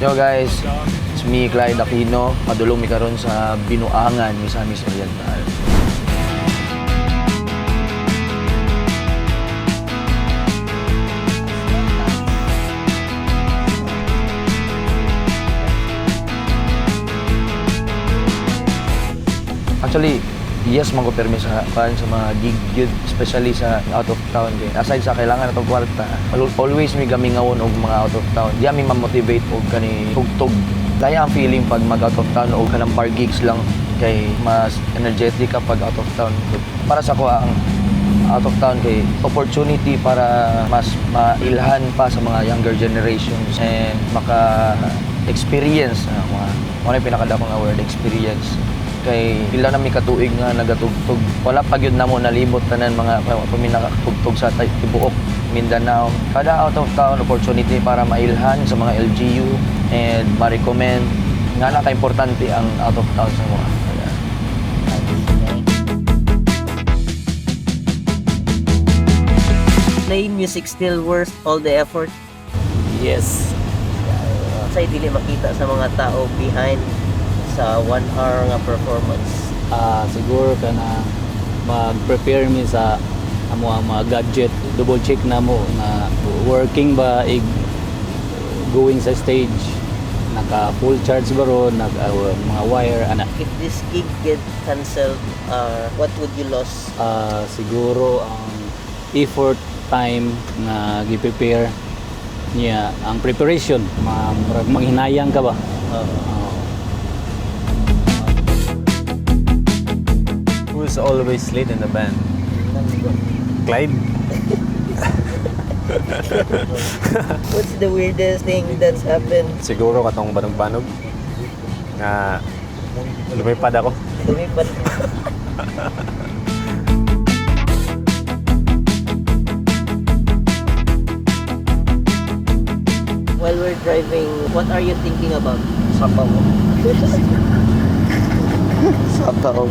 Yo guys, it's me, Clyde Aquino. Padulong mi karon sa Binuangan, Misamis Oriental. Actually, yes, man ko permi sa mga gig yun, especially sa out of town. Aside sa kailangan natong kwarta, always may gamingawon og mga out of town. Di mi ma-motivate og kani tugtog. Daya ang feeling pag mag out of town o kanang bar gigs lang kay mas energetic kapag out of town. Para sa ko ang out of town kay opportunity para mas mailhan pa sa mga younger generations and maka-experience mga pinakadakong award experience. Kay pila na mi katuig nga nagatugtog. Wala pa gyud namo nalibot tanan mga paminakatugtog sa tibuok Mindanao. Kada out of town opportunity para mailhan sa mga LGU and ma-recommend nga na ka-importante ang out of town sa mga. Play music still worth all the effort. Yes. Say dili makita sa mga tao behind sa 1 hour nga performance. Siguro ka na mag-prepare mi sa mga gadget, double check na mo na working ba going sa stage, naka full charge ba ron, mga wire ana. If this gig get cancelled, what would you lose? Siguro ang effort time na gi-prepare niya, ang preparation maghinayang ka ba. Who's always late in the band? Clyde? What's the weirdest thing that's happened? Siguro katong banog-banog na lumipad ako. Lumipat. While we're driving, what are you thinking about? Sapaw. Sapaw.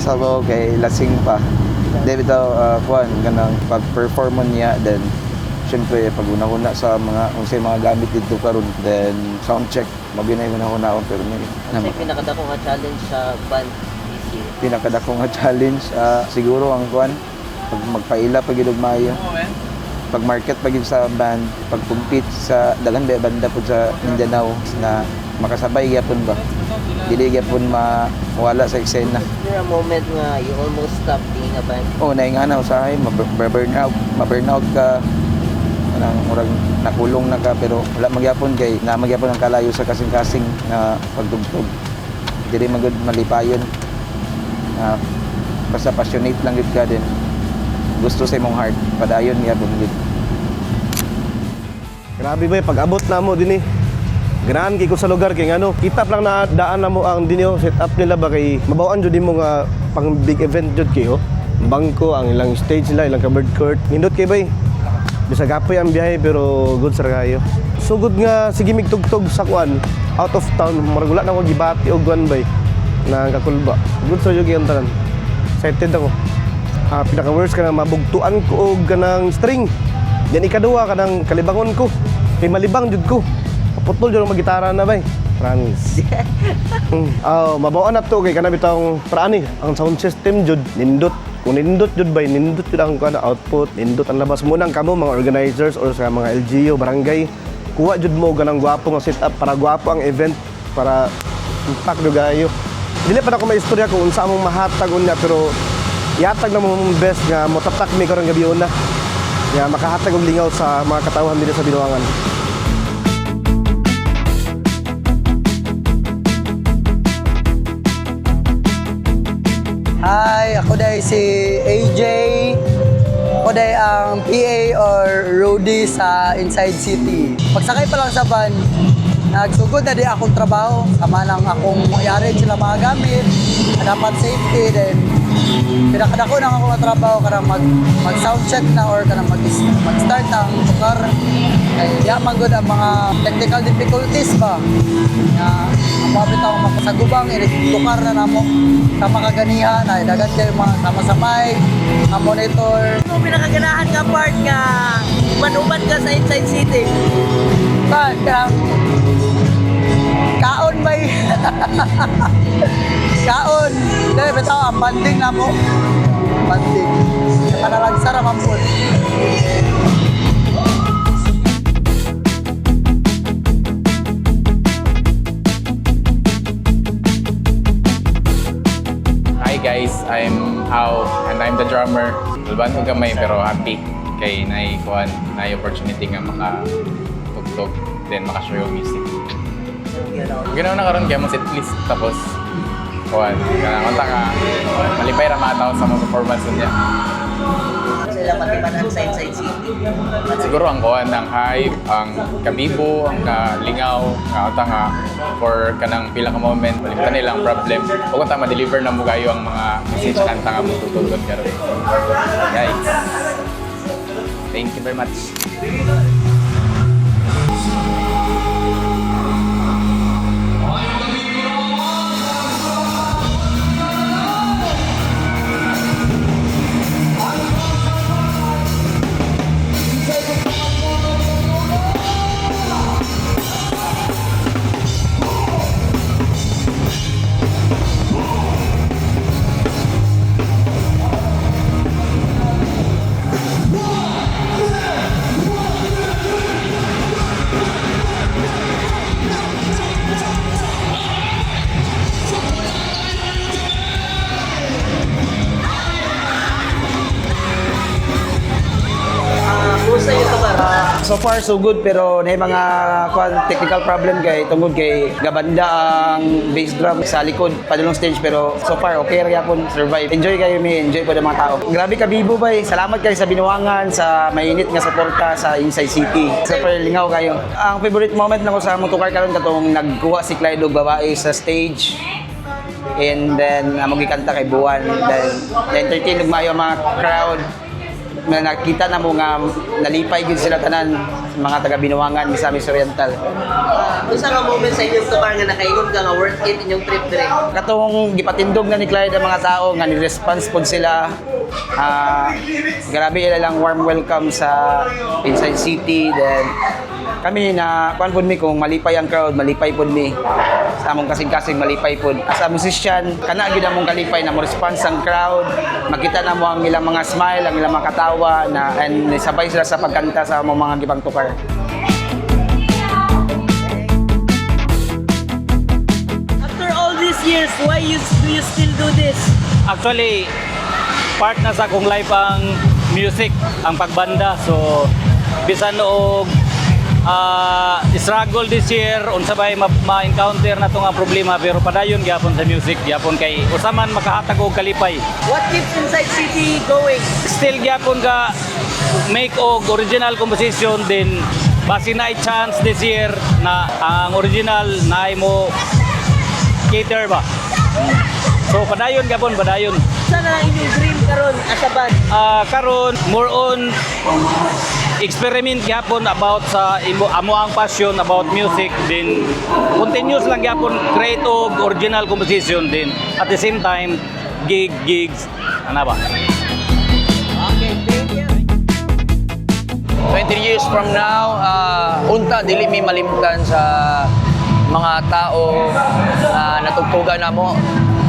Sabaw kay lasing pa. David kuan kanang pag-perform niya, then syempre pag una-una sa mga unsay mga gamit dito karon, then sound check mabinay una-una pero Ano yung pinakadako nga challenge sa band this year? pinakadako nga challenge siguro ang kuan pag magpaila pag gid og maayo. Pag market pag gid sa band, pag compete sa daghang banda pud sa Mindanao na makasabay gyapon ba. Dili gyapon mawala sa eksena. Is there a moment nga you almost stop being a band? Nainganaw sa akin, ma-burnout ka, murag nakulong na ka, pero wala magyapon kay na magyapon ang kalayo sa kasing-kasing na pagtugtog. Dili magud malipayon. Basta passionate lang gid ka din. Gusto sa imong heart, padayon gyapon gid. Grabe ba, pag-abot na mo din ganahan kay ko sa lugar kay ngano, kitap lang na daan na mo ang dinyo set up nila ba kay mabawaan jud mo nga pang big event jud kayo. Bangko ang ilang stage nila, ilang covered court. Nindot kay bay. Bisag apoy ang biyahe pero good sa kayo. So good nga sige migtugtog sa kwan out of town, murag wala na ko gibati og kwan bay na kakulba. Good sa jud yung tanan. Excited ako. Pinaka worst ka na mabugtuan ko og kanang string. Yan ikaduha kanang kalibangon ko. Kay malibang jud ko. Putol jud ang magitara na bay. Promise. Mabawaan na to kay kana bitang praani ang sound system jud nindot. Kung nindot jud bay, nindot jud ang kana output, nindot ang labas mo nang kamo mga organizers or sa mga LGU barangay. Kuha jud mo ganang gwapo nga setup para gwapo ang event para impact do gayo. Dili pa ako may istorya kung unsa among mahatag unya pero ihatag na mo best nga motatak mi karon gabi una. Ya makahatag og lingaw sa mga katawhan dito sa Binuangan. Hi, ako day si AJ. Ako day ang PA or roadie sa Inside City. Pagsakay pa lang sa van, nagsugod na di akong trabaho. Sama lang akong i-arrange sila mga gamit. Dapat safety, then pinakadako na ako trabaho para mag-sound check na or para mag-start ang tukar. Ay, yaman good ang mga technical difficulties ba. Mabit ako makasagubang, tukar na namo sa makaganihan, ay dagat kayo mga sama-samay, mga monitor. Ano pinakaganahan nga part nga uban-uban ka sa Inside City? Kaon ba kaon. Dahil bitaw, ang banding na mo. Banding. Panalagsa naman po. Hi guys, I'm How and I'm the drummer. Ulban ko gamay pero happy kay naikuan na opportunity nga makatugtog then makashow yung music. Ginawa na karon kaya mo set list tapos kuan kana ka malipay ra mga tao sa mga performance niya. Sila patibanan sa Inside City. Siguro ang kuan ng hype, ang kabibo, ang kalingaw, nga for kanang pila ka moment malimtan nilang problem. Ug ta ma-deliver na mo kayo ang mga message kanta nga mo tutugod karon. Guys. Thank you very much. Kumusta yung tubar? So far so good pero may mga technical problem kay tungod kay gabanda ang bass drum sa likod padulong stage pero so far okay ra gyapon survive. Enjoy kayo enjoy po ng mga tao. Grabe ka Bibo bay. Salamat kayo sa binuangan sa mainit nga suporta sa Inside City. Super lingaw kayo. Ang favorite moment nako sa motor karon katong nagkuha si Clyde og babae sa stage. And then amo gikanta kay Buwan then entertain og maayo ang mga crowd. Na nakita na mo nga nalipay gid sila tanan mga taga Binuangan, Misamis Oriental. Unsa nga moment sa inyong tubar nga nakaingon ka nga worth it inyong trip dire? Katong gipatindog na ni Clyde ang mga tao nga ni-response pod sila. Grabe ila lang warm welcome sa Inside City then kami na kuan pod mi kung malipay ang crowd, malipay pod mi. Sa among kasing-kasing malipay pod. As a musician, kana gyud among kalipay na mo response ang crowd. Makita na mo ang ilang mga smile, ang ilang mga katawa na and sabay sila sa pagkanta sa among mga gibang tukar. After all these years, why do you still do this? Actually, part na sa akong life ang music, ang pagbanda. So, bisan og struggle this year, unsa bay ma-encounter na itong problema, pero padayon gyapon sa music, gyapon kay usaman makahatag og kalipay. What keeps Inside City going? Still gyapon ka make og original composition din basi na chance this year na ang original na mo cater ba. So padayon gyapon padayon. Sana inyong dream karon as a band? Karon more on experiment gyapon about sa amo ang passion about music din continuous lang gyapon create og original composition din at the same time gigs ana ba. Okay, thank you. 20 years from now, unta dili mi malimtan sa mga tao na natugtugan namo,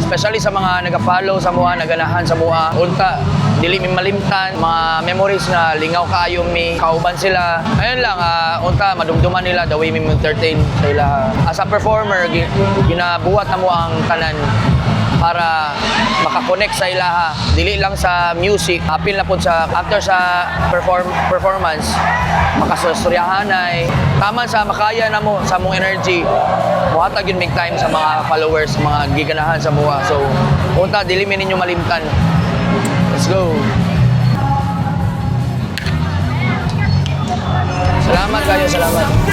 especially sa mga nag-follow sa mua, naganahan sa mua. Unta dili mi malimtan mga memories na lingaw kaayo mi kauban sila. Ayun lang, unta madumduman nila the way mi entertain sa ila. As a performer, ginabuhat na mo ang tanan para makakonect sa ilaha, dili lang sa music, apil na po sa after sa performance makasusturyahanay taman sa makaya na mo sa mong energy muhatag yun make time sa mga followers, mga giganahan sa mua. So unta dili mi ninyo malimtan. Let's go. Salamat kayo, salamat.